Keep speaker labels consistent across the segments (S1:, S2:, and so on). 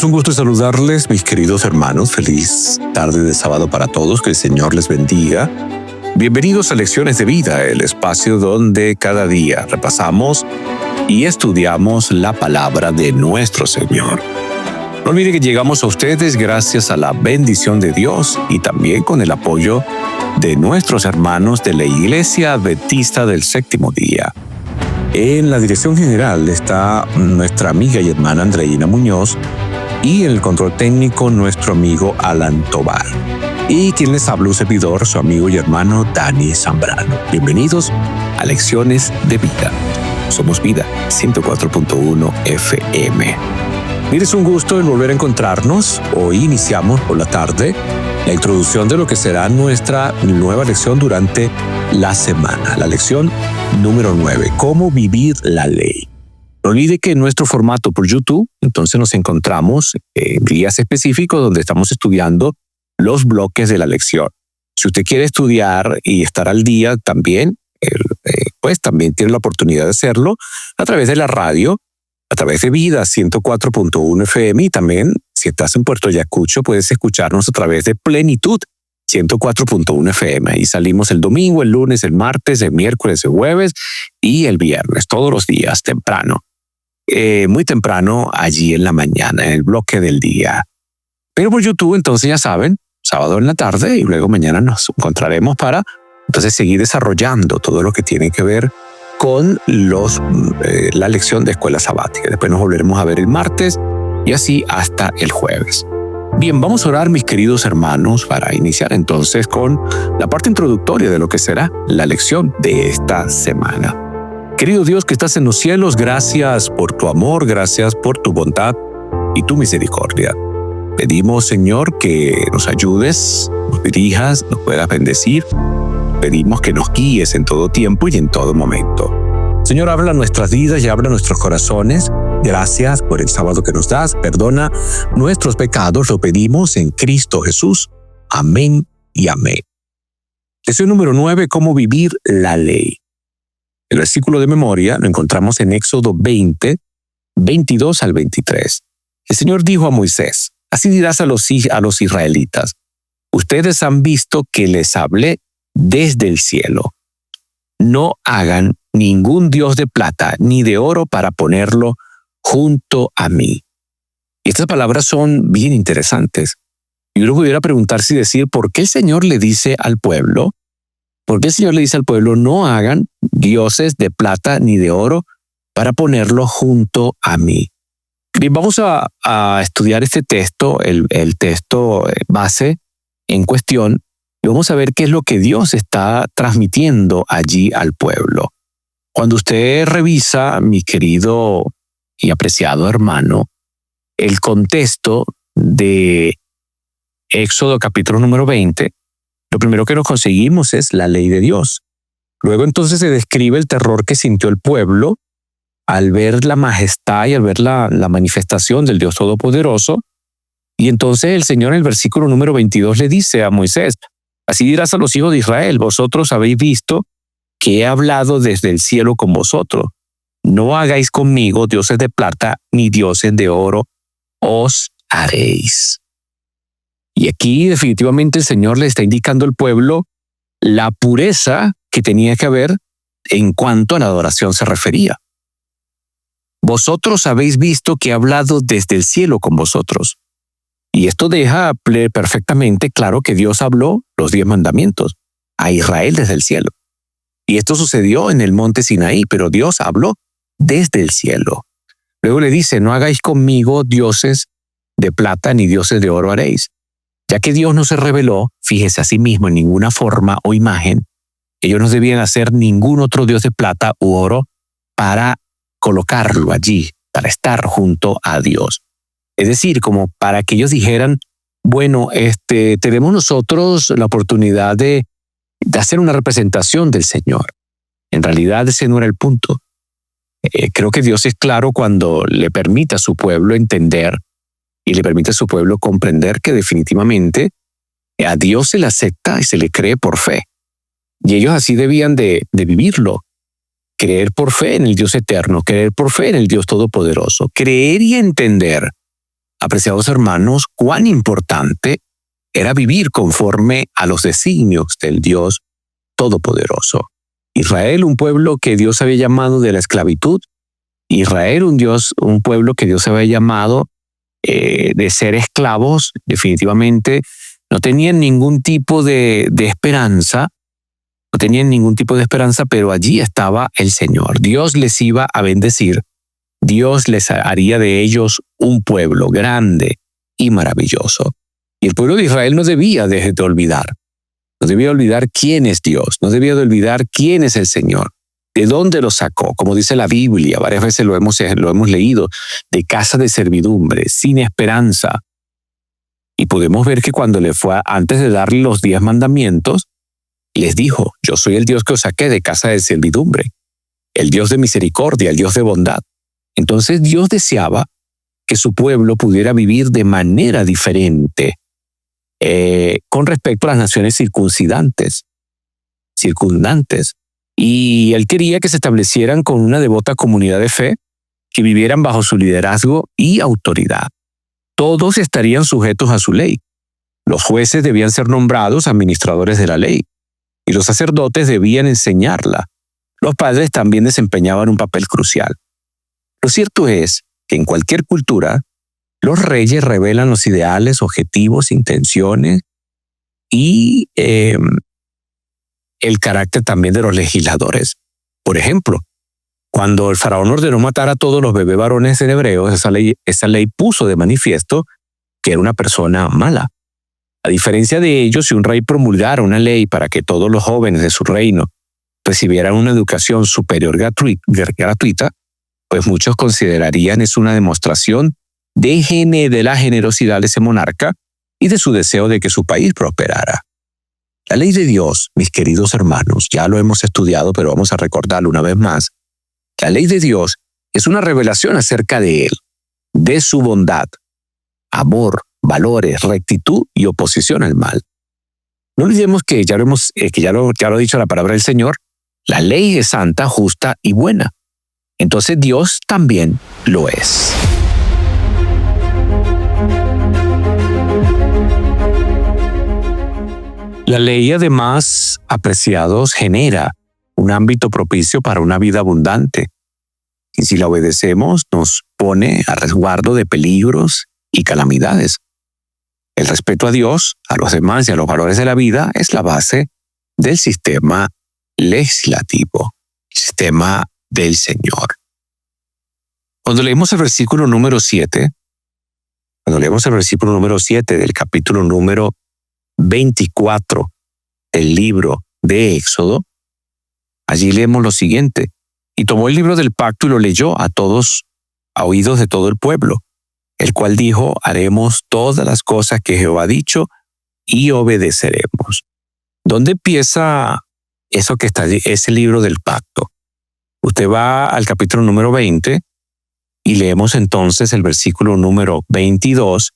S1: Es un gusto saludarles, mis queridos hermanos. Feliz tarde de sábado para todos. Que el Señor les bendiga. Bienvenidos a Lecciones de Vida, el espacio donde cada día repasamos y estudiamos la palabra de nuestro Señor. No olviden que llegamos a ustedes gracias a la bendición de Dios y también con el apoyo de nuestros hermanos de la Iglesia Adventista del Séptimo Día. En la dirección general está nuestra amiga y hermana Andreina Muñoz y en el control técnico nuestro amigo Alan Tobar. Y quien les habla, un servidor, su amigo y hermano Dani Zambrano. Bienvenidos a Lecciones de Vida. Somos Vida 104.1 FM. Mire, es un gusto el volver a encontrarnos. Hoy iniciamos por la tarde la introducción de lo que será nuestra nueva lección durante la semana. La lección número 9, cómo vivir la ley. No olvide que en nuestro formato por YouTube, entonces nos encontramos en días específicos donde estamos estudiando los bloques de la lección. Si usted quiere estudiar y estar al día también, pues también tiene la oportunidad de hacerlo a través de la radio, a través de Vida 104.1 FM y también, si estás en Puerto Ayacucho, puedes escucharnos a través de Plenitud 104.1 FM. Y salimos el domingo, el lunes, el martes, el miércoles, el jueves y el viernes, todos los días temprano. Muy temprano allí en la mañana, en el bloque del día. Pero por YouTube, entonces ya saben, sábado en la tarde y luego mañana nos encontraremos para entonces seguir desarrollando todo lo que tiene que ver con la lección de escuela sabática. Después nos volveremos a ver el martes y así hasta el jueves. Bien, vamos a orar, mis queridos hermanos, para iniciar entonces con la parte introductoria de lo que será la lección de esta semana. Querido Dios que estás en los cielos, gracias por tu amor, gracias por tu bondad y tu misericordia. Pedimos, Señor, que nos ayudes, nos dirijas, nos puedas bendecir. Pedimos que nos guíes en todo tiempo y en todo momento. Señor, habla nuestras vidas y habla nuestros corazones. Gracias por el sábado que nos das. Perdona nuestros pecados, lo pedimos en Cristo Jesús. Amén y amén. Lección número 9, cómo vivir la ley. El versículo de memoria lo encontramos en Éxodo 20, 22 al 23. El Señor dijo a Moisés: así dirás a los israelitas, ustedes han visto que les hablé desde el cielo. No hagan ningún dios de plata ni de oro para ponerlo junto a mí. Y estas palabras son bien interesantes. Y uno pudiera preguntarse y decir, ¿por qué el Señor le dice al pueblo? ¿Por qué el Señor le dice al pueblo, no hagan dioses de plata ni de oro para ponerlo junto a mí? Bien, vamos a estudiar este texto, el texto base en cuestión, y vamos a ver qué es lo que Dios está transmitiendo allí al pueblo. Cuando usted revisa, mi querido y apreciado hermano, el contexto de Éxodo capítulo número 20, lo primero que nos conseguimos es la ley de Dios. Luego entonces se describe el terror que sintió el pueblo al ver la majestad y al ver la manifestación del Dios Todopoderoso. Y entonces el Señor en el versículo número 22 le dice a Moisés: así dirás a los hijos de Israel, vosotros habéis visto que he hablado desde el cielo con vosotros. No hagáis conmigo dioses de plata ni dioses de oro, os haréis. Y aquí definitivamente el Señor le está indicando al pueblo la pureza que tenía que haber en cuanto a la adoración se refería. Vosotros habéis visto que he hablado desde el cielo con vosotros. Y esto deja perfectamente claro que Dios habló los 10 mandamientos a Israel desde el cielo. Y esto sucedió en el monte Sinaí, pero Dios habló desde el cielo. Luego le dice, no hagáis conmigo dioses de plata ni dioses de oro haréis. Ya que Dios no se reveló, fíjese a sí mismo en ninguna forma o imagen, ellos no debían hacer ningún otro dios de plata u oro para colocarlo allí, para estar junto a Dios. Es decir, como para que ellos dijeran, bueno, tenemos nosotros la oportunidad de hacer una representación del Señor. En realidad ese no era el punto. Creo que Dios es claro cuando le permite a su pueblo entender y le permite a su pueblo comprender que definitivamente a Dios se le acepta y se le cree por fe. Y ellos así debían de vivirlo. Creer por fe en el Dios eterno, creer por fe en el Dios todopoderoso, creer y entender apreciados hermanos, cuán importante era vivir conforme a los designios del Dios Todopoderoso. Israel, un pueblo que Dios había llamado de la esclavitud. Israel, un pueblo que Dios había llamado de ser esclavos. Definitivamente no tenían ningún tipo de esperanza. No tenían ningún tipo de esperanza, pero allí estaba el Señor. Dios les iba a bendecir. Dios les haría de ellos un pueblo grande y maravilloso. Y el pueblo de Israel no debía de olvidar. No debía olvidar quién es Dios. No debía de olvidar quién es el Señor. ¿De dónde lo sacó? Como dice la Biblia, varias veces lo hemos leído, de casa de servidumbre, sin esperanza. Y podemos ver que cuando antes de darle los 10 mandamientos, les dijo, yo soy el Dios que os saqué de casa de servidumbre, el Dios de misericordia, el Dios de bondad. Entonces Dios deseaba que su pueblo pudiera vivir de manera diferente con respecto a las naciones circundantes. Y él quería que se establecieran con una devota comunidad de fe, que vivieran bajo su liderazgo y autoridad. Todos estarían sujetos a su ley. Los jueces debían ser nombrados administradores de la ley y los sacerdotes debían enseñarla. Los padres también desempeñaban un papel crucial. Lo cierto es que en cualquier cultura, los reyes revelan los ideales, objetivos, intenciones y el carácter también de los legisladores. Por ejemplo, cuando el faraón ordenó matar a todos los bebés varones en hebreos, esa ley puso de manifiesto que era una persona mala. A diferencia de ello, si un rey promulgara una ley para que todos los jóvenes de su reino recibieran una educación superior gratuita, pues muchos considerarían es una demostración de la generosidad de ese monarca y de su deseo de que su país prosperara. La ley de Dios, mis queridos hermanos, ya lo hemos estudiado, pero vamos a recordarlo una vez más. La ley de Dios es una revelación acerca de Él, de su bondad, amor, valores, rectitud y oposición al mal. No olvidemos que ya lo ha dicho la palabra del Señor, la ley es santa, justa y buena. Entonces Dios también lo es. La ley, además, apreciados, genera un ámbito propicio para una vida abundante. Y si la obedecemos, nos pone a resguardo de peligros y calamidades. El respeto a Dios, a los demás y a los valores de la vida es la base del sistema legislativo, sistema del Señor. Cuando leemos el versículo número 7, del capítulo número 24 del libro de Éxodo, allí leemos lo siguiente: y tomó el libro del pacto y lo leyó a oídos de todo el pueblo, el cual dijo, haremos todas las cosas que Jehová ha dicho y obedeceremos. ¿Dónde empieza eso que está allí? Ese libro del pacto. Usted va al capítulo número 20 y leemos entonces el versículo número 22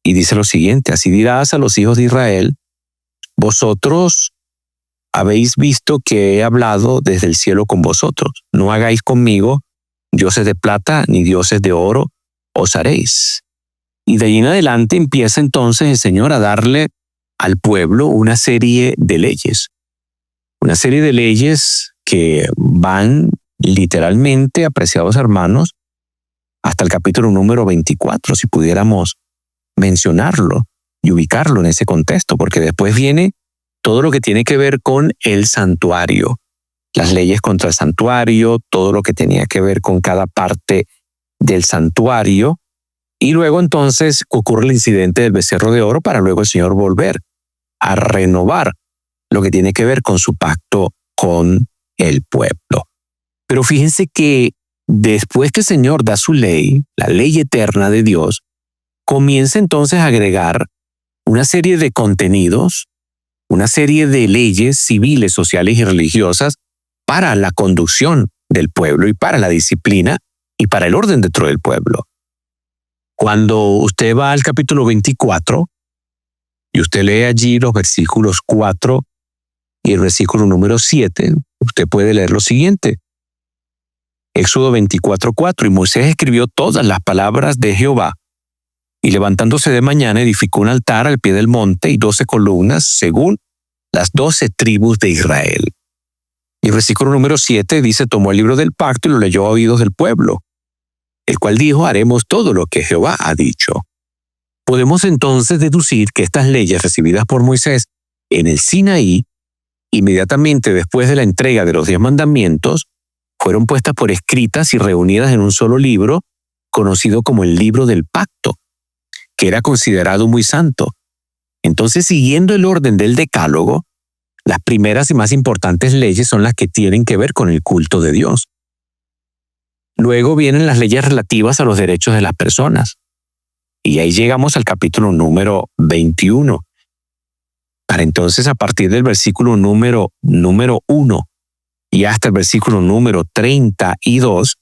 S1: y dice lo siguiente: así dirás a los hijos de Israel, vosotros habéis visto que he hablado desde el cielo con vosotros. No hagáis conmigo dioses de plata ni dioses de oro os haréis. Y de ahí en adelante empieza entonces el Señor a darle al pueblo una serie de leyes. Una serie de leyes que van literalmente, apreciados hermanos, hasta el capítulo número 24, si pudiéramos mencionarlo y ubicarlo en ese contexto, porque después viene todo lo que tiene que ver con el santuario, las leyes contra el santuario, todo lo que tenía que ver con cada parte del santuario, y luego entonces ocurre el incidente del becerro de oro para luego el Señor volver a renovar lo que tiene que ver con su pacto con el pueblo. Pero fíjense que después que el Señor da su ley, la ley eterna de Dios, comienza entonces a agregar una serie de contenidos, una serie de leyes civiles, sociales y religiosas para la conducción del pueblo y para la disciplina y para el orden dentro del pueblo. Cuando usted va al capítulo 24 y usted lee allí los versículos 4 y el versículo número 7, usted puede leer lo siguiente. Éxodo 24:4, y Moisés escribió todas las palabras de Jehová Y levantándose de mañana edificó un altar al pie del monte y 12 columnas según las 12 tribus de Israel. Y el versículo número 7 dice, tomó el libro del pacto y lo leyó a oídos del pueblo, el cual dijo, haremos todo lo que Jehová ha dicho. Podemos entonces deducir que estas leyes recibidas por Moisés en el Sinaí, inmediatamente después de la entrega de los 10 mandamientos, fueron puestas por escritas y reunidas en un solo libro, conocido como el libro del pacto, que era considerado muy santo. Entonces, siguiendo el orden del decálogo, las primeras y más importantes leyes son las que tienen que ver con el culto de Dios. Luego vienen las leyes relativas a los derechos de las personas. Y ahí llegamos al capítulo número 21. Para entonces, a partir del versículo número 1 y hasta el versículo número 32,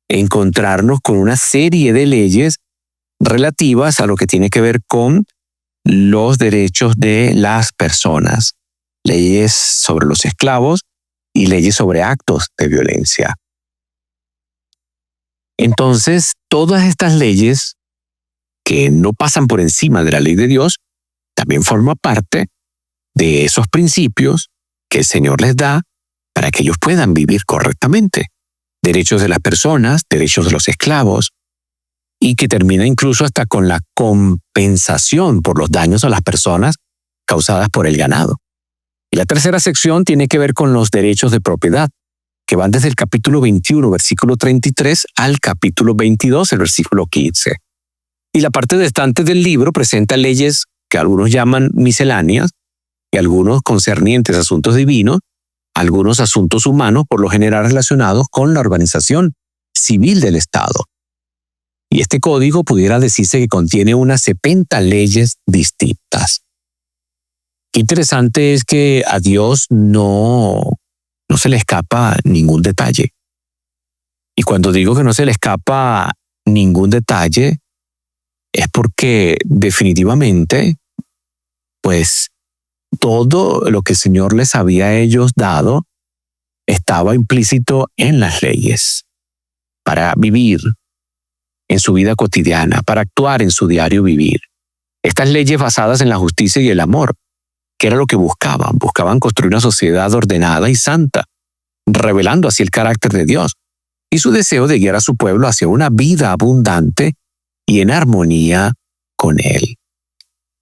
S1: encontrarnos con una serie de leyes relativas a lo que tiene que ver con los derechos de las personas, leyes sobre los esclavos y leyes sobre actos de violencia. Entonces, todas estas leyes que no pasan por encima de la ley de Dios, también forman parte de esos principios que el Señor les da para que ellos puedan vivir correctamente. Derechos de las personas, derechos de los esclavos, y que termina incluso hasta con la compensación por los daños a las personas causadas por el ganado. Y la tercera sección tiene que ver con los derechos de propiedad, que van desde el capítulo 21, versículo 33, al capítulo 22, el versículo 15. Y la parte restante del libro presenta leyes que algunos llaman misceláneas, y algunos concernientes a asuntos divinos, algunos asuntos humanos, por lo general relacionados con la organización civil del Estado. Y este código pudiera decirse que contiene unas 70 leyes distintas. Qué interesante es que a Dios no se le escapa ningún detalle. Y cuando digo que no se le escapa ningún detalle, es porque definitivamente, pues, todo lo que el Señor les había a ellos dado estaba implícito en las leyes para vivir en su vida cotidiana, para actuar en su diario vivir. Estas leyes basadas en la justicia y el amor, que era lo que buscaban. Buscaban construir una sociedad ordenada y santa, revelando así el carácter de Dios y su deseo de guiar a su pueblo hacia una vida abundante y en armonía con Él.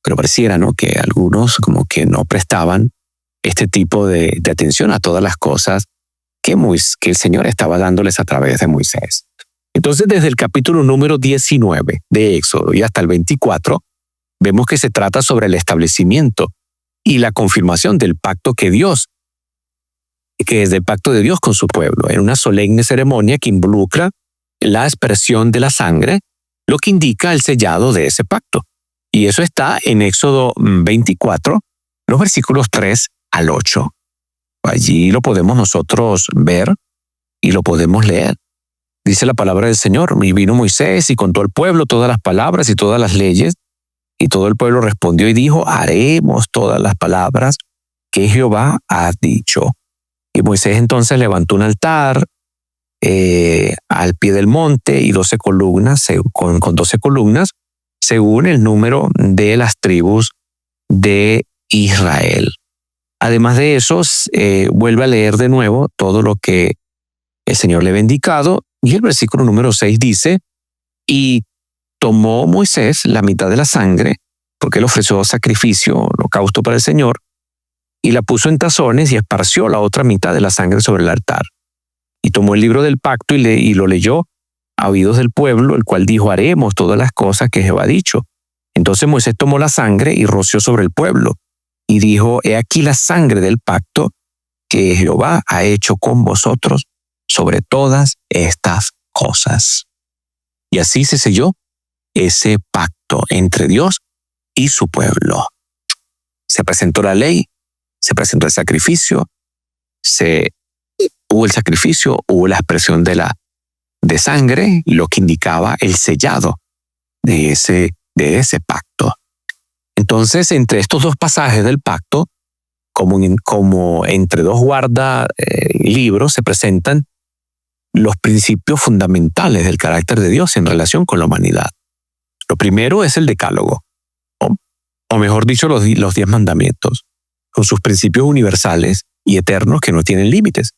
S1: Pero pareciera, ¿no?, que algunos como que no prestaban este tipo de atención a todas las cosas que el Señor estaba dándoles a través de Moisés. Entonces, desde el capítulo número 19 de Éxodo y hasta el 24, vemos que se trata sobre el establecimiento y la confirmación del pacto que es el pacto de Dios con su pueblo, en una solemne ceremonia que involucra la aspersión de la sangre, lo que indica el sellado de ese pacto. Y eso está en Éxodo 24, los versículos 3 al 8. Allí lo podemos nosotros ver y lo podemos leer. Dice la palabra del Señor, y vino Moisés y contó al pueblo todas las palabras y todas las leyes, y todo el pueblo respondió y dijo, haremos todas las palabras que Jehová ha dicho. Y Moisés entonces levantó un altar al pie del monte y 12 columnas, con 12 columnas, según el número de las tribus de Israel. Además de eso, vuelve a leer de nuevo todo lo que el Señor le había indicado, y el versículo número 6 dice, y tomó Moisés la mitad de la sangre, porque él ofreció sacrificio, holocausto para el Señor, y la puso en tazones y esparció la otra mitad de la sangre sobre el altar. Y tomó el libro del pacto y lo leyó a oídos del pueblo, el cual dijo, haremos todas las cosas que Jehová ha dicho. Entonces Moisés tomó la sangre y roció sobre el pueblo, y dijo, he aquí la sangre del pacto que Jehová ha hecho con vosotros sobre todas estas cosas. Y así se selló ese pacto entre Dios y su pueblo. Se presentó la ley, se presentó el sacrificio, hubo el sacrificio, hubo la expresión de sangre, lo que indicaba el sellado de ese pacto. Entonces, entre estos dos pasajes del pacto, como entre dos libros, se presentan los principios fundamentales del carácter de Dios en relación con la humanidad. Lo primero es el decálogo, o mejor dicho, los 10 mandamientos, con sus principios universales y eternos que no tienen límites,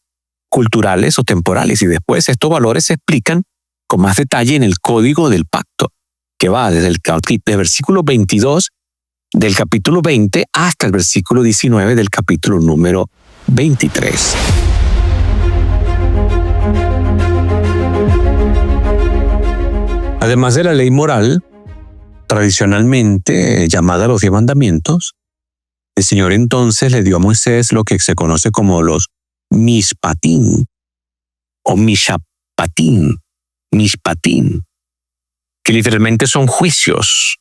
S1: culturales o temporales. Y después estos valores se explican con más detalle en el código del pacto, que va desde el versículo 22 del capítulo 20 hasta el versículo 19 del capítulo número 23. Además de la ley moral, tradicionalmente llamada los 10 mandamientos, el Señor entonces le dio a Moisés lo que se conoce como los mishpatim o mishpatim, que literalmente son juicios,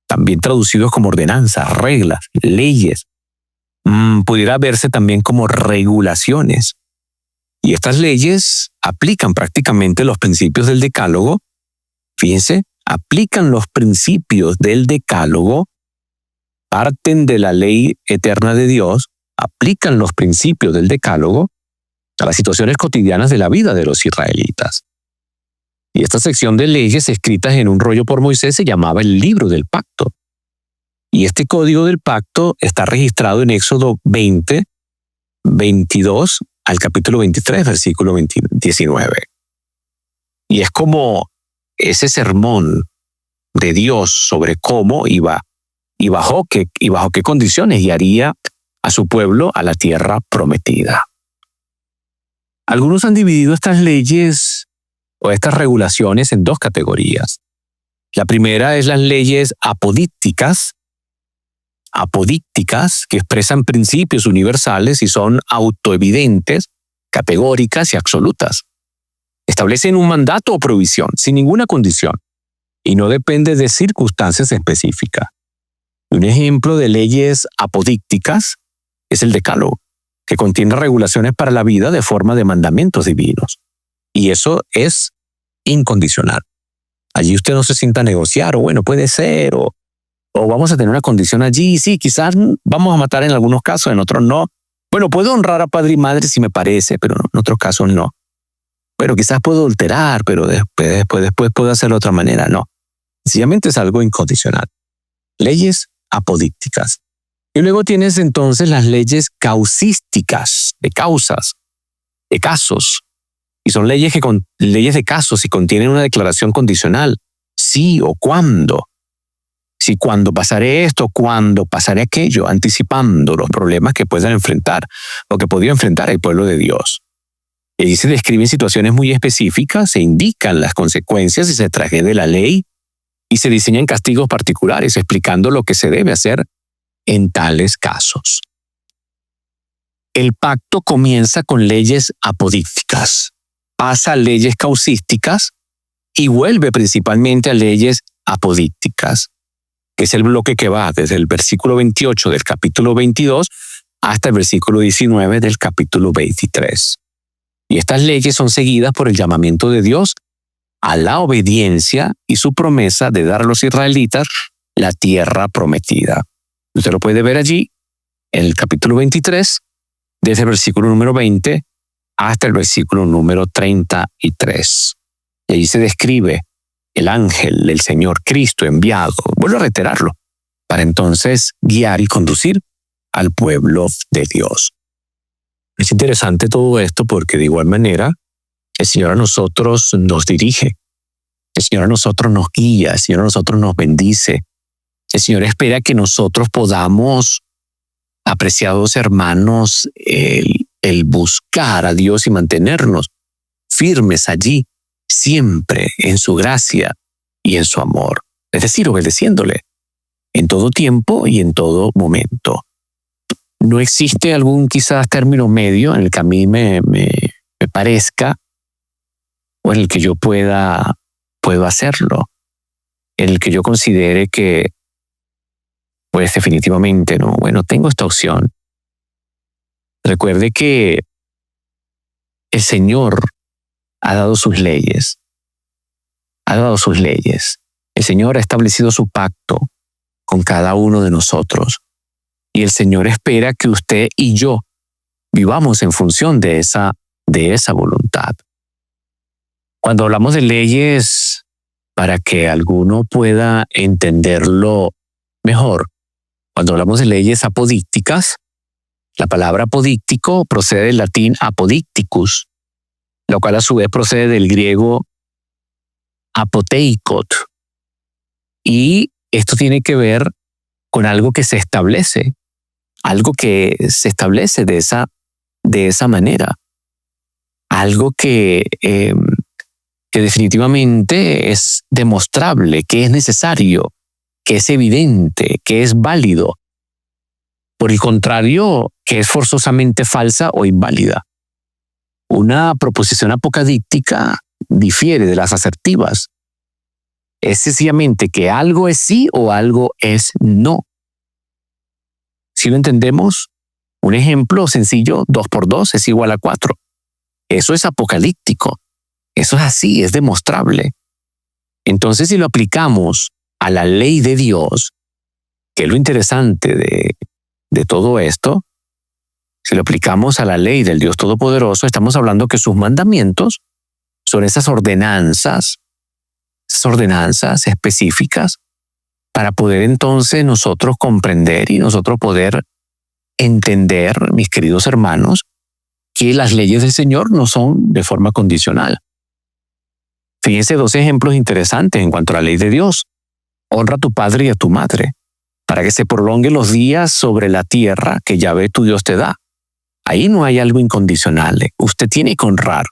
S1: también traducidos como ordenanzas, reglas, leyes. Pudiera verse también como regulaciones. Y estas leyes aplican prácticamente los principios del decálogo. Fíjense, aplican los principios del decálogo, parten de la ley eterna de Dios, aplican los principios del decálogo a las situaciones cotidianas de la vida de los israelitas. Y esta sección de leyes escritas en un rollo por Moisés se llamaba el libro del pacto. Y este código del pacto está registrado en Éxodo 20, 22 al capítulo 23, versículo 19. Y es como ese sermón de Dios sobre cómo iba y bajo qué condiciones guiaría a su pueblo a la tierra prometida. Algunos han dividido estas leyes o estas regulaciones en dos categorías. La primera es las leyes apodícticas, que expresan principios universales y son autoevidentes, categóricas y absolutas. Establecen un mandato o provisión sin ninguna condición y no depende de circunstancias específicas. Un ejemplo de leyes apodícticas es el decálogo, que contiene regulaciones para la vida de forma de mandamientos divinos. Y eso es incondicional. Allí usted no se sienta a negociar, o bueno, puede ser, o vamos a tener una condición allí. Sí, quizás vamos a matar en algunos casos, en otros no. Bueno, puedo honrar a padre y madre si me parece, pero en otros casos no. Pero quizás puedo adulterar, pero después puedo hacerlo de otra manera. No. Sencillamente es algo incondicional. Leyes apodícticas. Y luego tienes entonces las leyes causísticas, de causas, de casos. Y son leyes de casos y contienen una declaración condicional. Sí o cuándo. Si cuándo pasaré esto, cuándo pasaré aquello, anticipando los problemas que puedan enfrentar o que podría enfrentar el pueblo de Dios. Y allí se describen situaciones muy específicas, se indican las consecuencias si se transgrede la ley y se diseñan castigos particulares explicando lo que se debe hacer en tales casos. El pacto comienza con leyes apodícticas, pasa a leyes causísticas y vuelve principalmente a leyes apodícticas, que es el bloque que va desde el versículo 28 del capítulo 22 hasta el versículo 19 del capítulo 23. Y estas leyes son seguidas por el llamamiento de Dios a la obediencia y su promesa de dar a los israelitas la tierra prometida. Usted lo puede ver allí en el capítulo 23, desde el versículo número 20 hasta el versículo número 33. Y allí se describe el ángel del Señor Cristo enviado, vuelvo a reiterarlo, para entonces guiar y conducir al pueblo de Dios. Es interesante todo esto porque de igual manera el Señor a nosotros nos dirige, el Señor a nosotros nos guía, el Señor a nosotros nos bendice. El Señor espera que nosotros podamos, apreciados hermanos, el buscar a Dios y mantenernos firmes allí, siempre en su gracia y en su amor. Es decir, obedeciéndole en todo tiempo y en todo momento. No existe algún quizás término medio en el que a mí me parezca o en el que yo puedo hacerlo, en el que yo considere que pues definitivamente no. Bueno, tengo esta opción. Recuerde que el Señor ha dado sus leyes. Ha dado sus leyes. El Señor ha establecido su pacto con cada uno de nosotros. Y el Señor espera que usted y yo vivamos en función de esa voluntad. Cuando hablamos de leyes
S2: para que alguno pueda entenderlo mejor. Cuando hablamos de leyes apodícticas, la palabra apodíctico procede del latín apodicticus, lo cual a su vez procede del griego apoteikot. Y esto tiene que ver con algo que se establece, de esa manera, algo que definitivamente es demostrable, que es necesario, que es evidente, que es válido. Por el contrario, que es forzosamente falsa o inválida. Una proposición apocalíptica difiere de las asertivas. Es sencillamente que algo es sí o algo es no. Si lo entendemos, un ejemplo sencillo, 2 por 2 es igual a 4. Eso es apocalíptico. Eso es así, es demostrable. Entonces, si lo aplicamos a la ley de Dios, que es lo interesante de todo esto, si lo aplicamos a la ley del Dios Todopoderoso, estamos hablando que sus mandamientos son esas ordenanzas específicas para poder entonces nosotros comprender y nosotros poder entender, mis queridos hermanos, que las leyes del Señor no son de forma condicional. Fíjense 2 ejemplos interesantes en cuanto a la ley de Dios. Honra a tu padre y a tu madre, para que se prolonguen los días sobre la tierra que Yahvé tu Dios te da. Ahí no hay algo incondicional. Usted tiene que honrar.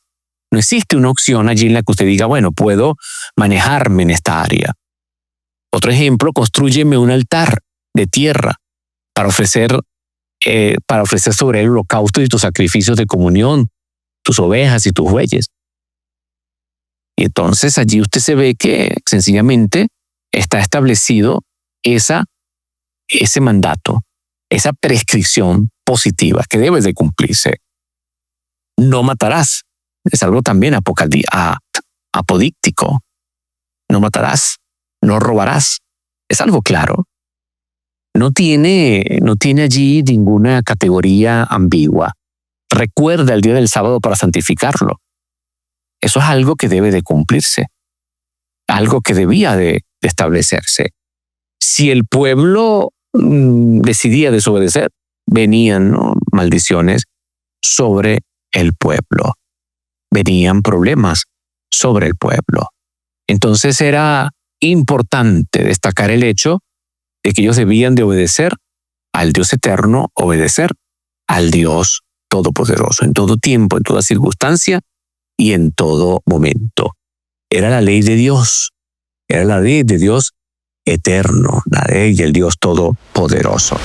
S2: No existe una opción allí en la que usted diga, bueno, puedo manejarme en esta área. Otro ejemplo, constrúyeme un altar de tierra para ofrecer sobre el holocausto y tus sacrificios de comunión, tus ovejas y tus bueyes. Y entonces allí usted se ve que sencillamente está establecido ese mandato, esa prescripción positiva que debe de cumplirse. No matarás. Es algo también apodíctico. No matarás, no robarás. Es algo claro. No tiene allí ninguna categoría ambigua. Recuerda el día del sábado para santificarlo. Eso es algo que debe de cumplirse. Algo que debía de establecerse. Si el pueblo decidía desobedecer, venían maldiciones sobre el pueblo. Venían problemas sobre el pueblo. Entonces era importante destacar el hecho de que ellos debían de obedecer al Dios eterno, obedecer al Dios todopoderoso, en todo tiempo, en toda circunstancia y en todo momento. Era la ley de Dios, era la ley de Dios eterno, la ley del Dios todopoderoso.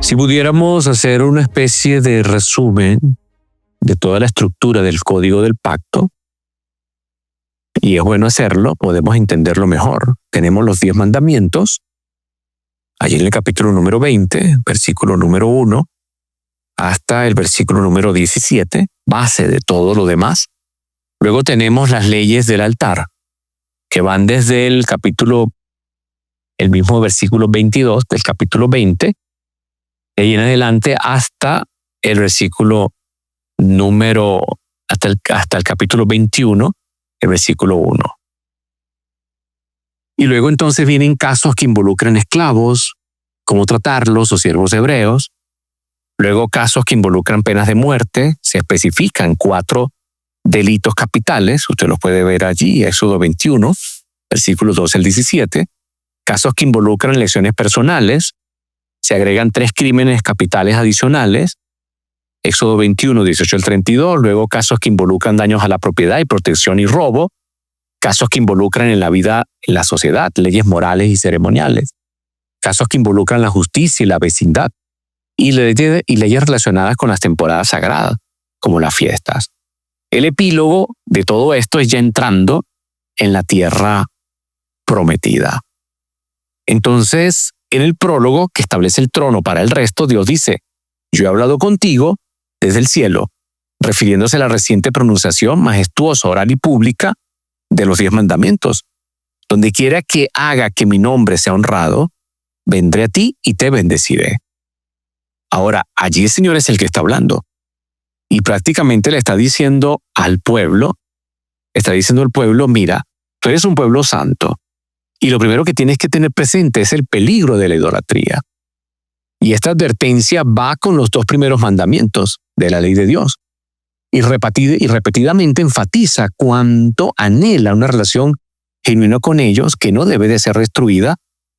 S2: Si pudiéramos hacer una especie de resumen de toda la estructura del código del pacto, y es bueno hacerlo, podemos entenderlo mejor. Tenemos los 10 mandamientos, allí en el capítulo número 20, versículo número 1, hasta el versículo número 17, base de todo lo demás. Luego tenemos las leyes del altar, que van desde el mismo versículo 22 del capítulo 20, de ahí en adelante hasta el versículo hasta el capítulo 21, el versículo 1. Y luego entonces vienen casos que involucran esclavos, cómo tratarlos o siervos hebreos. Luego casos que involucran penas de muerte, se especifican 4 delitos capitales, usted los puede ver allí, Éxodo 21, versículos 12 al 17. Casos que involucran lesiones personales, se agregan 3 crímenes capitales adicionales, Éxodo 21, 18 al 32, luego casos que involucran daños a la propiedad y protección y robo, casos que involucran en la vida, en la sociedad, leyes morales y ceremoniales, casos que involucran la justicia y la vecindad, y leyes relacionadas con las temporadas sagradas, como las fiestas. El epílogo de todo esto es ya entrando en la tierra prometida. Entonces, en el prólogo que establece el trono para el resto, Dios dice, yo he hablado contigo desde el cielo, refiriéndose a la reciente pronunciación majestuosa, oral y pública de los 10 mandamientos. Donde quiera que haga que mi nombre sea honrado, vendré a ti y te bendeciré. Ahora, allí el Señor es el que está hablando. Y prácticamente le está diciendo al pueblo, mira, tú eres un pueblo santo. Y lo primero que tienes que tener presente es el peligro de la idolatría. Y esta advertencia va con los 2 primeros mandamientos de la ley de Dios. Y repetidamente enfatiza cuánto anhela una relación genuina con ellos que no debe de ser destruida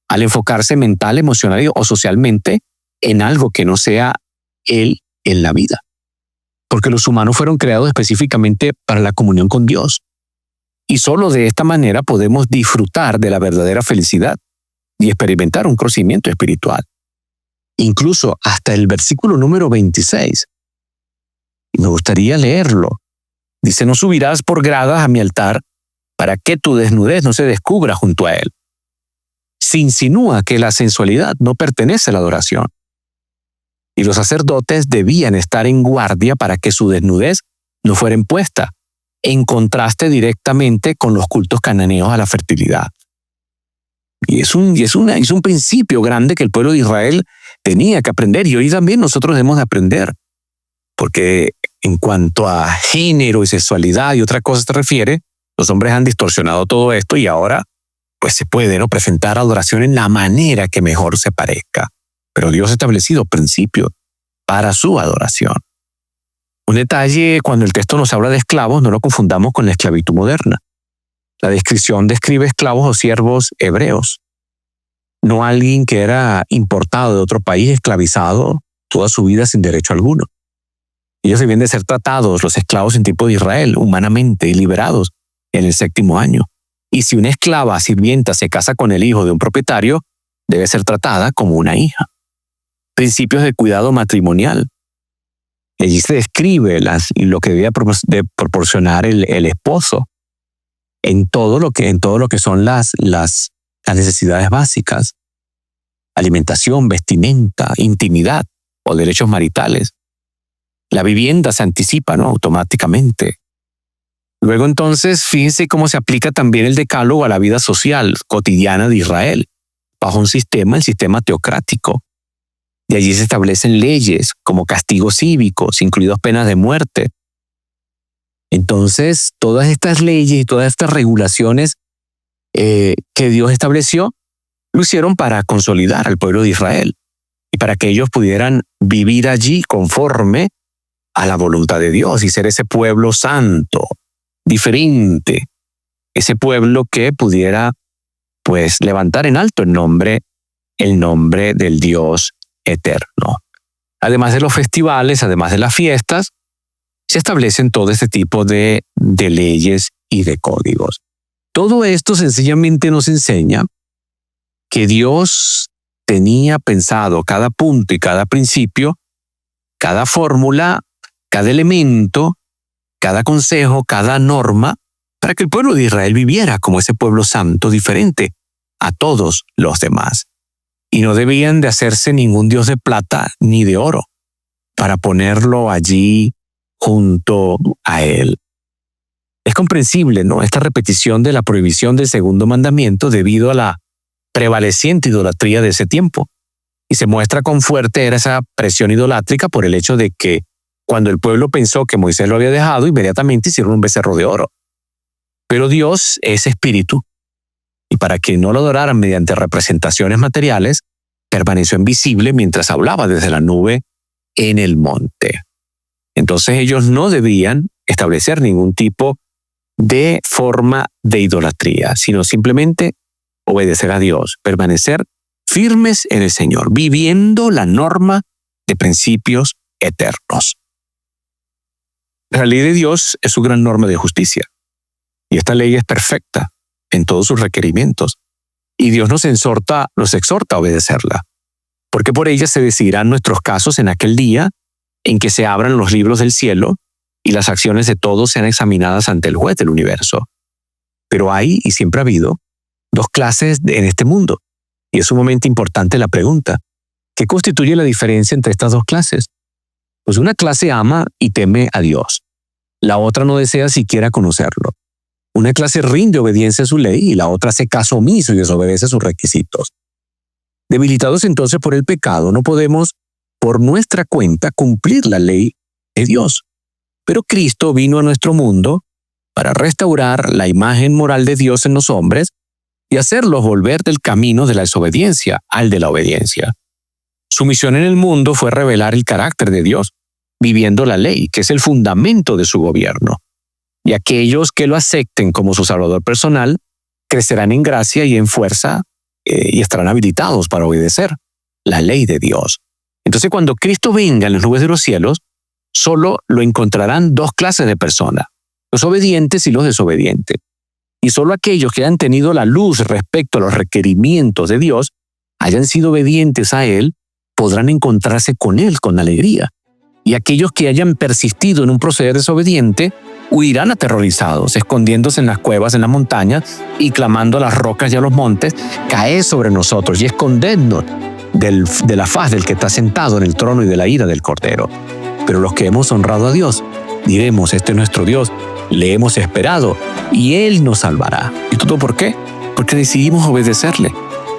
S2: al enfocarse mental, emocional o socialmente en algo que no sea Él en la vida. Porque los humanos fueron creados específicamente para la comunión con Dios. Y solo de esta manera podemos disfrutar de la verdadera felicidad y experimentar un crecimiento espiritual. Incluso hasta el versículo número 26. Y me gustaría leerlo. Dice, no subirás por gradas a mi altar para que tu desnudez no se descubra junto a él. Se insinúa que la sensualidad no pertenece a la adoración. Y los sacerdotes debían estar en guardia para que su desnudez no fuera impuesta, en contraste directamente con los cultos cananeos a la fertilidad. Y es un principio grande que el pueblo de Israel tenía que aprender, y hoy también nosotros debemos de aprender. Porque en cuanto a género y sexualidad y otra cosa se refiere, los hombres han distorsionado todo esto y ahora pues se puede, ¿no?, presentar adoración en la manera que mejor se parezca. Pero Dios ha establecido principios para su adoración. Un detalle, cuando el texto nos habla de esclavos, no lo confundamos con la esclavitud moderna. La descripción describe esclavos o siervos hebreos, no alguien que era importado de otro país, esclavizado toda su vida sin derecho alguno. Ellos debían de ser tratados, los esclavos en tiempo de Israel, humanamente y liberados en el 7º año. Y si una esclava sirvienta se casa con el hijo de un propietario, debe ser tratada como una hija. Principios de cuidado matrimonial. Allí se describe lo que debía proporcionar el esposo en todo lo que son las necesidades básicas. Alimentación, vestimenta, intimidad o derechos maritales. La vivienda se anticipa, ¿no?, automáticamente. Luego entonces, fíjense cómo se aplica también el decálogo a la vida social cotidiana de Israel, bajo el sistema teocrático. De allí se establecen leyes como castigos cívicos, incluidos penas de muerte. Entonces, todas estas leyes y todas estas regulaciones que Dios estableció, lo hicieron para consolidar al pueblo de Israel y para que ellos pudieran vivir allí conforme a la voluntad de Dios y ser ese pueblo santo, diferente, ese pueblo que pudiera pues levantar en alto el nombre del Dios eterno. Además de los festivales, además de las fiestas, se establecen todo este tipo de leyes y de códigos. Todo esto sencillamente nos enseña que Dios tenía pensado cada punto y cada principio, cada fórmula, cada elemento, cada consejo, cada norma, para que el pueblo de Israel viviera como ese pueblo santo diferente a todos los demás. Y no debían de hacerse ningún dios de plata ni de oro para ponerlo allí junto a él. Es comprensible, ¿no?, esta repetición de la prohibición del 2º mandamiento debido a la prevaleciente idolatría de ese tiempo. Y se muestra cuán fuerte era esa presión idolátrica por el hecho de que cuando el pueblo pensó que Moisés lo había dejado, inmediatamente hicieron un becerro de oro. Pero Dios es espíritu, y para que no lo adoraran mediante representaciones materiales, permaneció invisible mientras hablaba desde la nube en el monte. Entonces ellos no debían establecer ningún tipo de forma de idolatría, sino simplemente obedecer a Dios, permanecer firmes en el Señor, viviendo la norma de principios eternos. La ley de Dios es su gran norma de justicia, y esta ley es perfecta en todos sus requerimientos, y Dios nos exhorta a obedecerla, porque por ella se decidirán nuestros casos en aquel día en que se abran los libros del cielo y las acciones de todos sean examinadas ante el juez del universo. Pero hay, y siempre ha habido, 2 clases en este mundo, y es sumamente importante la pregunta: ¿qué constituye la diferencia entre estas 2 clases? Pues una clase ama y teme a Dios, la otra no desea siquiera conocerlo. Una clase rinde obediencia a su ley y la otra hace caso omiso y desobedece a sus requisitos. Debilitados entonces por el pecado, no podemos por nuestra cuenta cumplir la ley de Dios. Pero Cristo vino a nuestro mundo para restaurar la imagen moral de Dios en los hombres y hacerlos volver del camino de la desobediencia al de la obediencia. Su misión en el mundo fue revelar el carácter de Dios, viviendo la ley, que es el fundamento de su gobierno. Y aquellos que lo acepten como su Salvador personal crecerán en gracia y en fuerza y estarán habilitados para obedecer la ley de Dios. Entonces, cuando Cristo venga en las nubes de los cielos, solo lo encontrarán dos clases de personas, los obedientes y los desobedientes. Y solo aquellos que hayan tenido la luz respecto a los requerimientos de Dios, hayan sido obedientes a Él, podrán encontrarse con Él con alegría. Y aquellos que hayan persistido en un proceder desobediente, huirán aterrorizados, escondiéndose en las cuevas, en las montañas y clamando a las rocas y a los montes: caed sobre nosotros y escondednos de la faz del que está sentado en el trono y de la ira del Cordero. Pero los que hemos honrado a Dios, diremos: este es nuestro Dios, le hemos esperado y Él nos salvará. ¿Y todo por qué? Porque decidimos obedecerle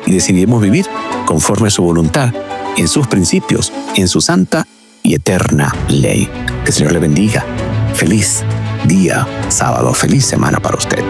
S2: y decidimos vivir conforme a su voluntad, en sus principios, en su santa y eterna ley. Que el Señor le bendiga. Feliz día sábado, feliz semana para usted.